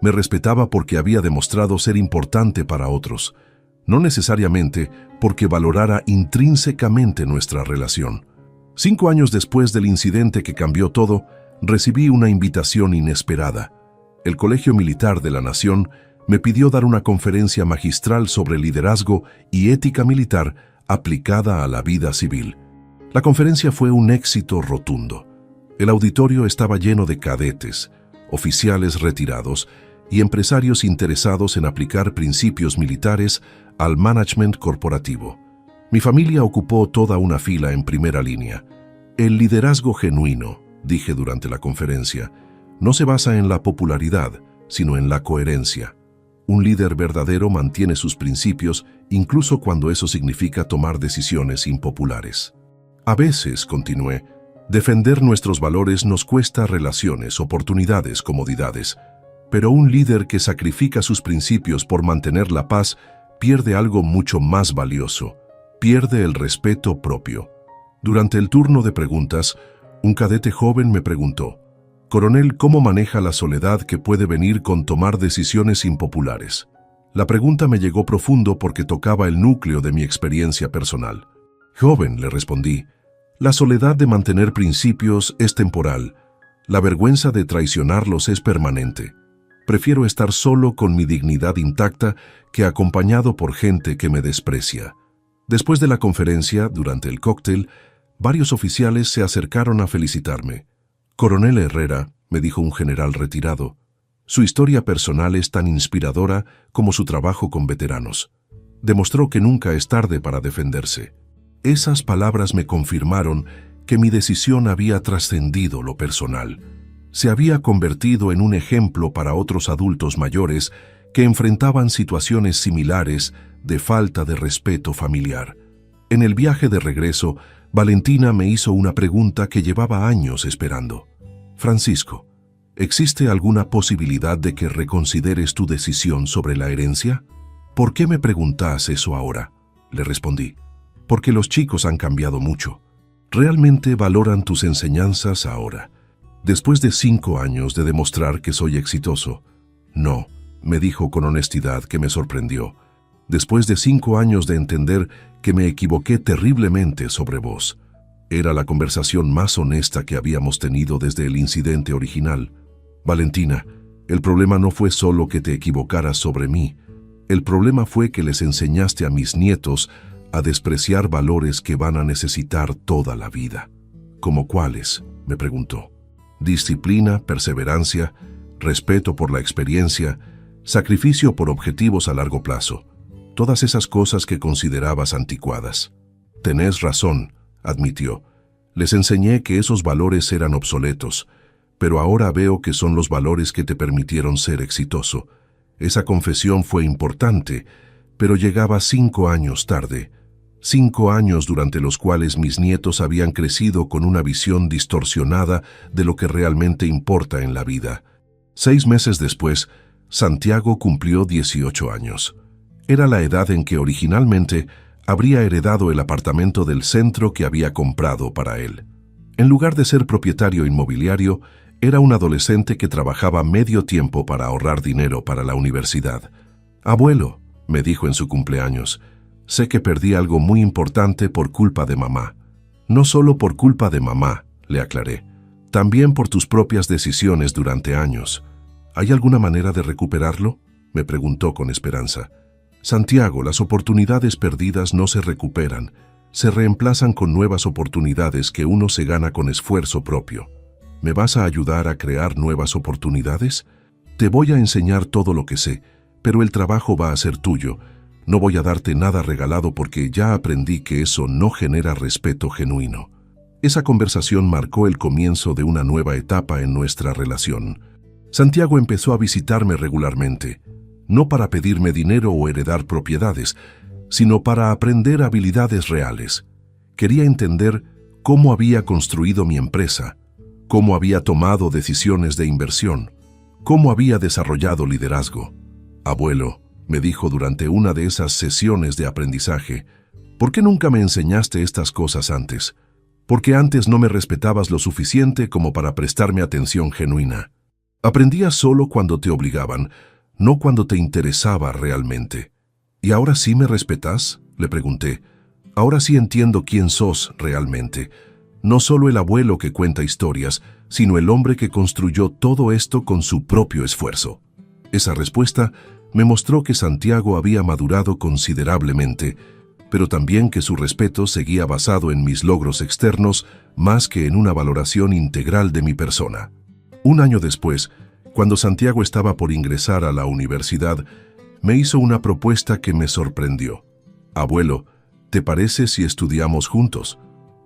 Me respetaba porque había demostrado ser importante para otros, no necesariamente porque valorara intrínsecamente nuestra relación. 5 años después del incidente que cambió todo, recibí una invitación inesperada. El Colegio Militar de la Nación me pidió dar una conferencia magistral sobre liderazgo y ética militar aplicada a la vida civil. La conferencia fue un éxito rotundo. El auditorio estaba lleno de cadetes, oficiales retirados y empresarios interesados en aplicar principios militares al management corporativo. Mi familia ocupó toda una fila en primera línea. «El liderazgo genuino», dije durante la conferencia, «no se basa en la popularidad, sino en la coherencia. Un líder verdadero mantiene sus principios incluso cuando eso significa tomar decisiones impopulares». A veces, continué, defender nuestros valores nos cuesta relaciones, oportunidades, comodidades, pero un líder que sacrifica sus principios por mantener la paz pierde algo mucho más valioso, pierde el respeto propio. Durante el turno de preguntas, un cadete joven me preguntó, «Coronel, ¿cómo maneja la soledad que puede venir con tomar decisiones impopulares?». La pregunta me llegó profundo porque tocaba el núcleo de mi experiencia personal. «Joven», le respondí, «la soledad de mantener principios es temporal. La vergüenza de traicionarlos es permanente. Prefiero estar solo con mi dignidad intacta que acompañado por gente que me desprecia». Después de la conferencia, durante el cóctel, varios oficiales se acercaron a felicitarme. «Coronel Herrera», me dijo un general retirado, «su historia personal es tan inspiradora como su trabajo con veteranos. Demostró que nunca es tarde para defenderse». Esas palabras me confirmaron que mi decisión había trascendido lo personal. Se había convertido en un ejemplo para otros adultos mayores que enfrentaban situaciones similares de falta de respeto familiar. En el viaje de regreso, Valentina me hizo una pregunta que llevaba años esperando. Francisco, ¿existe alguna posibilidad de que reconsideres tu decisión sobre la herencia? ¿Por qué me preguntas eso ahora? Le respondí. Porque los chicos han cambiado mucho. Realmente valoran tus enseñanzas ahora. Después de 5 años de demostrar que soy exitoso. No, me dijo con honestidad que me sorprendió. Después de 5 años de entender que me equivoqué terriblemente sobre vos. Era la conversación más honesta que habíamos tenido desde el incidente original. Valentina, el problema no fue solo que te equivocaras sobre mí. El problema fue que les enseñaste a mis nietos a despreciar valores que van a necesitar toda la vida. ¿Cómo cuáles?, me preguntó. Disciplina, perseverancia, respeto por la experiencia, sacrificio por objetivos a largo plazo. Todas esas cosas que considerabas anticuadas. Tenés razón, admitió. Les enseñé que esos valores eran obsoletos, pero ahora veo que son los valores que te permitieron ser exitoso. Esa confesión fue importante, pero llegaba 5 años tarde. 5 años durante los cuales mis nietos habían crecido con una visión distorsionada de lo que realmente importa en la vida. 6 meses después, Santiago cumplió 18 años. Era la edad en que originalmente habría heredado el apartamento del centro que había comprado para él. En lugar de ser propietario inmobiliario, era un adolescente que trabajaba medio tiempo para ahorrar dinero para la universidad. «Abuelo», me dijo en su cumpleaños, «sé que perdí algo muy importante por culpa de mamá». «No solo por culpa de mamá», le aclaré, «también por tus propias decisiones durante años». «¿Hay alguna manera de recuperarlo?», me preguntó con esperanza. «Santiago, las oportunidades perdidas no se recuperan, se reemplazan con nuevas oportunidades que uno se gana con esfuerzo propio. ¿Me vas a ayudar a crear nuevas oportunidades? Te voy a enseñar todo lo que sé, pero el trabajo va a ser tuyo. No voy a darte nada regalado porque ya aprendí que eso no genera respeto genuino». Esa conversación marcó el comienzo de una nueva etapa en nuestra relación. Santiago empezó a visitarme regularmente, no para pedirme dinero o heredar propiedades, sino para aprender habilidades reales. Quería entender cómo había construido mi empresa, cómo había tomado decisiones de inversión, cómo había desarrollado liderazgo. «Abuelo», me dijo durante una de esas sesiones de aprendizaje, «¿por qué nunca me enseñaste estas cosas antes? Porque antes no me respetabas lo suficiente como para prestarme atención genuina. Aprendías solo cuando te obligaban, no cuando te interesaba realmente». «¿Y ahora sí me respetas?», le pregunté. «Ahora sí entiendo quién sos realmente. No solo el abuelo que cuenta historias, sino el hombre que construyó todo esto con su propio esfuerzo». Esa respuesta me mostró que Santiago había madurado considerablemente, pero también que su respeto seguía basado en mis logros externos más que en una valoración integral de mi persona. Un año después, cuando Santiago estaba por ingresar a la universidad, me hizo una propuesta que me sorprendió. «Abuelo, ¿te parece si estudiamos juntos?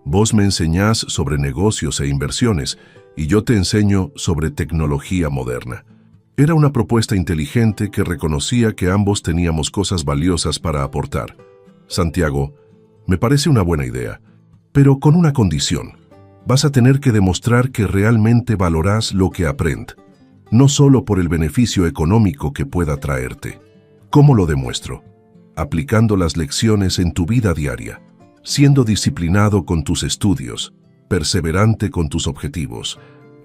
Vos me enseñás sobre negocios e inversiones y yo te enseño sobre tecnología moderna». Era una propuesta inteligente que reconocía que ambos teníamos cosas valiosas para aportar. «Santiago, me parece una buena idea, pero con una condición. Vas a tener que demostrar que realmente valorás lo que aprendes, no solo por el beneficio económico que pueda traerte». «¿Cómo lo demuestro?». «Aplicando las lecciones en tu vida diaria, siendo disciplinado con tus estudios, perseverante con tus objetivos,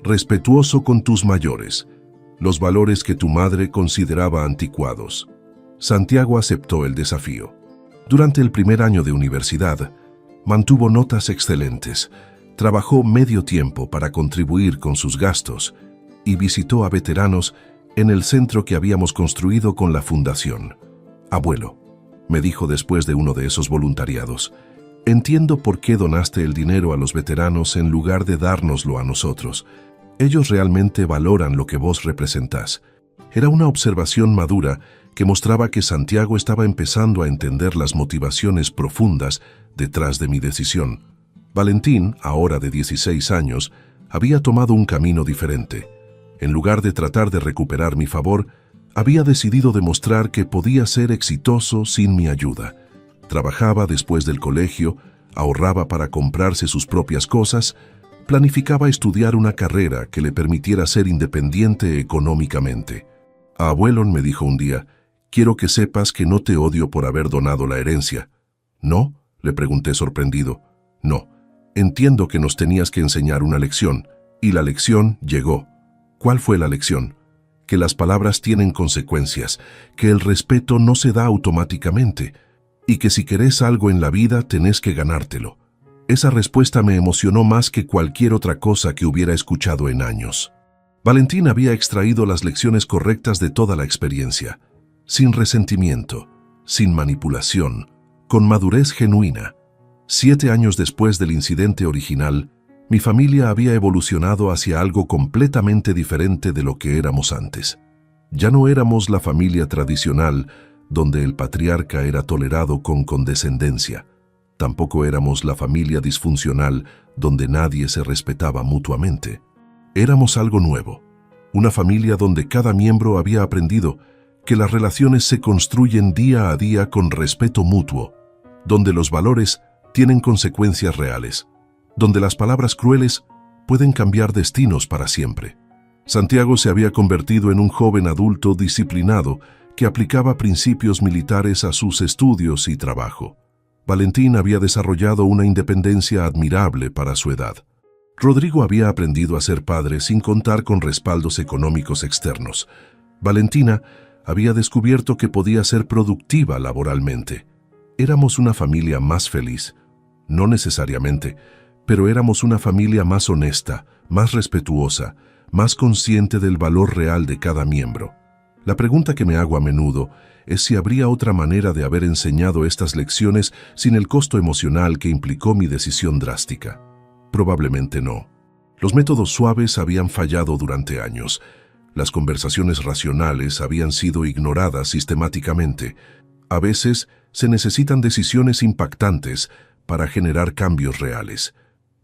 respetuoso con tus mayores, los valores que tu madre consideraba anticuados». Santiago aceptó el desafío. Durante el primer año de universidad, mantuvo notas excelentes, trabajó medio tiempo para contribuir con sus gastos y visitó a veteranos en el centro que habíamos construido con la fundación. «Abuelo», me dijo después de uno de esos voluntariados, «entiendo por qué donaste el dinero a los veteranos en lugar de dárnoslo a nosotros. Ellos realmente valoran lo que vos representás». Era una observación madura que mostraba que Santiago estaba empezando a entender las motivaciones profundas detrás de mi decisión. Valentín, ahora de 16 años, había tomado un camino diferente. En lugar de tratar de recuperar mi favor, Había decidido demostrar que podía ser exitoso sin mi ayuda. Trabajaba después del colegio, ahorraba para comprarse sus propias cosas, planificaba estudiar una carrera que le permitiera ser independiente económicamente. Abuelo me dijo un día, quiero que sepas que no te odio por haber donado la herencia. ¿No? Le pregunté sorprendido. No, entiendo que nos tenías que enseñar una lección, y la lección llegó. ¿Cuál fue la lección? Que las palabras tienen consecuencias, que el respeto no se da automáticamente, y que si querés algo en la vida tenés que ganártelo. Esa respuesta me emocionó más que cualquier otra cosa que hubiera escuchado en años. Valentín había extraído las lecciones correctas de toda la experiencia, sin resentimiento, sin manipulación, con madurez genuina. 7 años después del incidente original, mi familia había evolucionado hacia algo completamente diferente de lo que éramos antes. Ya no éramos la familia tradicional, donde el patriarca era tolerado con condescendencia. Tampoco éramos la familia disfuncional, donde nadie se respetaba mutuamente. Éramos algo nuevo, una familia donde cada miembro había aprendido que las relaciones se construyen día a día con respeto mutuo, donde los valores tienen consecuencias reales, donde las palabras crueles pueden cambiar destinos para siempre. Santiago se había convertido en un joven adulto disciplinado que aplicaba principios militares a sus estudios y trabajo. Valentín había desarrollado una independencia admirable para su edad. Rodrigo había aprendido a ser padre sin contar con respaldos económicos externos. Valentina había descubierto que podía ser productiva laboralmente. Éramos una familia más feliz, no necesariamente, pero éramos una familia más honesta, más respetuosa, más consciente del valor real de cada miembro. La pregunta que me hago a menudo es si habría otra manera de haber enseñado estas lecciones sin el costo emocional que implicó mi decisión drástica. Probablemente no. Los métodos suaves habían fallado durante años. Las conversaciones racionales habían sido ignoradas sistemáticamente. A veces se necesitan decisiones impactantes para generar cambios reales.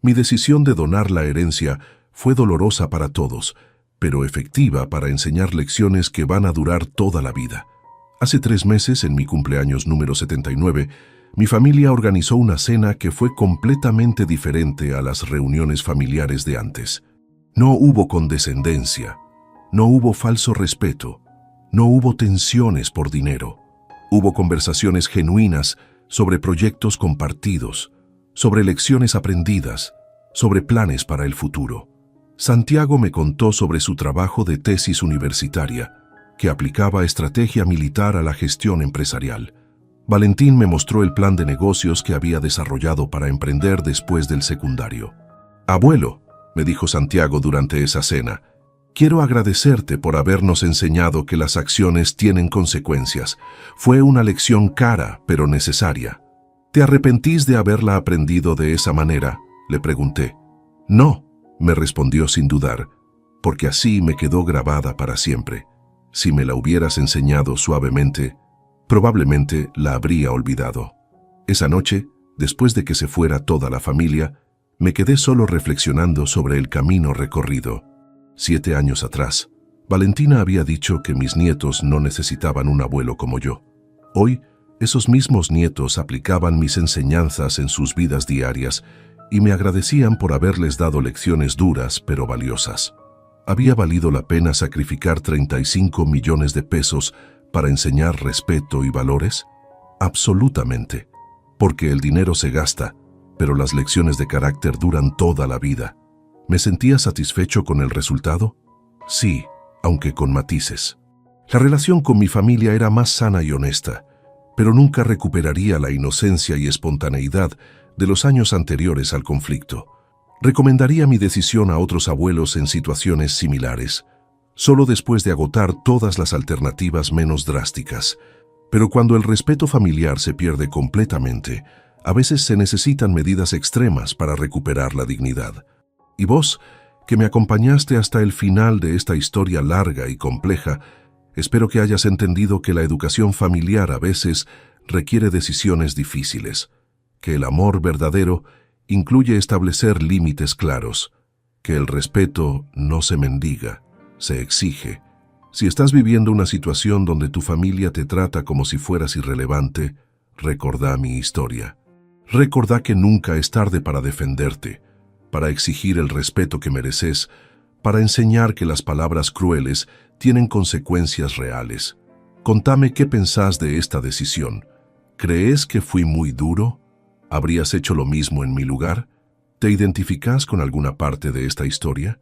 Mi decisión de donar la herencia fue dolorosa para todos, pero efectiva para enseñar lecciones que van a durar toda la vida. Hace 3 meses, en mi cumpleaños número 79, mi familia organizó una cena que fue completamente diferente a las reuniones familiares de antes. No hubo condescendencia, no hubo falso respeto, no hubo tensiones por dinero. Hubo conversaciones genuinas sobre proyectos compartidos, sobre lecciones aprendidas, sobre planes para el futuro. Santiago me contó sobre su trabajo de tesis universitaria, que aplicaba estrategia militar a la gestión empresarial. Valentín me mostró el plan de negocios que había desarrollado para emprender después del secundario. «Abuelo», me dijo Santiago durante esa cena, «quiero agradecerte por habernos enseñado que las acciones tienen consecuencias. Fue una lección cara, pero necesaria». «¿Te arrepentís de haberla aprendido de esa manera?», le pregunté. «No», me respondió sin dudar, «porque así me quedó grabada para siempre. Si me la hubieras enseñado suavemente, probablemente la habría olvidado». Esa noche, después de que se fuera toda la familia, me quedé solo reflexionando sobre el camino recorrido. 7 años atrás, Valentina había dicho que mis nietos no necesitaban un abuelo como yo. Hoy, esos mismos nietos aplicaban mis enseñanzas en sus vidas diarias y me agradecían por haberles dado lecciones duras pero valiosas. ¿Había valido la pena sacrificar 35 millones de pesos para enseñar respeto y valores? Absolutamente, porque el dinero se gasta, pero las lecciones de carácter duran toda la vida. ¿Me sentía satisfecho con el resultado? Sí, aunque con matices. La relación con mi familia era más sana y honesta, pero nunca recuperaría la inocencia y espontaneidad de los años anteriores al conflicto. Recomendaría mi decisión a otros abuelos en situaciones similares, solo después de agotar todas las alternativas menos drásticas. Pero cuando el respeto familiar se pierde completamente, a veces se necesitan medidas extremas para recuperar la dignidad. Y vos, que me acompañaste hasta el final de esta historia larga y compleja, espero que hayas entendido que la educación familiar a veces requiere decisiones difíciles, que el amor verdadero incluye establecer límites claros, que el respeto no se mendiga, se exige, Si estás viviendo una situación donde tu familia te trata como si fueras irrelevante, recordá mi historia. Recordá que nunca es tarde para defenderte, para exigir el respeto que mereces, para enseñar que las palabras crueles tienen consecuencias reales. Contame qué pensás de esta decisión. ¿Crees que fui muy duro? ¿Habrías hecho lo mismo en mi lugar? ¿Te identificás con alguna parte de esta historia?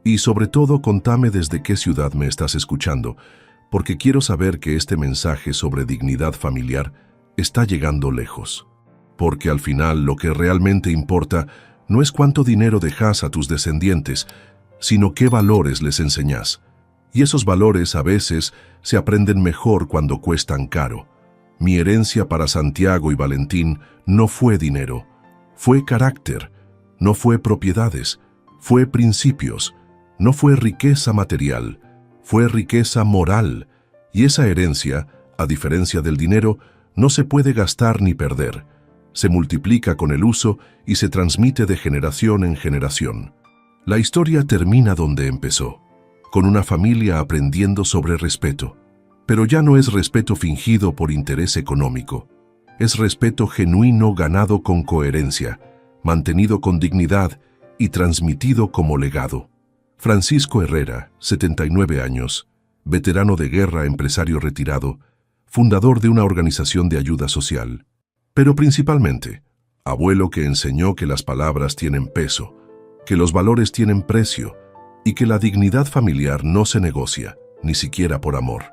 Y sobre todo, contame desde qué ciudad me estás escuchando, porque quiero saber que este mensaje sobre dignidad familiar está llegando lejos. Porque al final lo que realmente importa no es cuánto dinero dejas a tus descendientes, sino qué valores les enseñás. Y esos valores a veces se aprenden mejor cuando cuestan caro. Mi herencia para Santiago y Valentín no fue dinero, fue carácter, no fue propiedades, fue principios, no fue riqueza material, fue riqueza moral. Y esa herencia, a diferencia del dinero, no se puede gastar ni perder. Se multiplica con el uso y se transmite de generación en generación. La historia termina donde empezó, con una familia aprendiendo sobre respeto. Pero ya no es respeto fingido por interés económico. Es respeto genuino ganado con coherencia, mantenido con dignidad y transmitido como legado. Francisco Herrera, 79 años, veterano de guerra, empresario retirado, fundador de una organización de ayuda social. Pero principalmente, abuelo que enseñó que las palabras tienen peso, que los valores tienen precio y que la dignidad familiar no se negocia, ni siquiera por amor.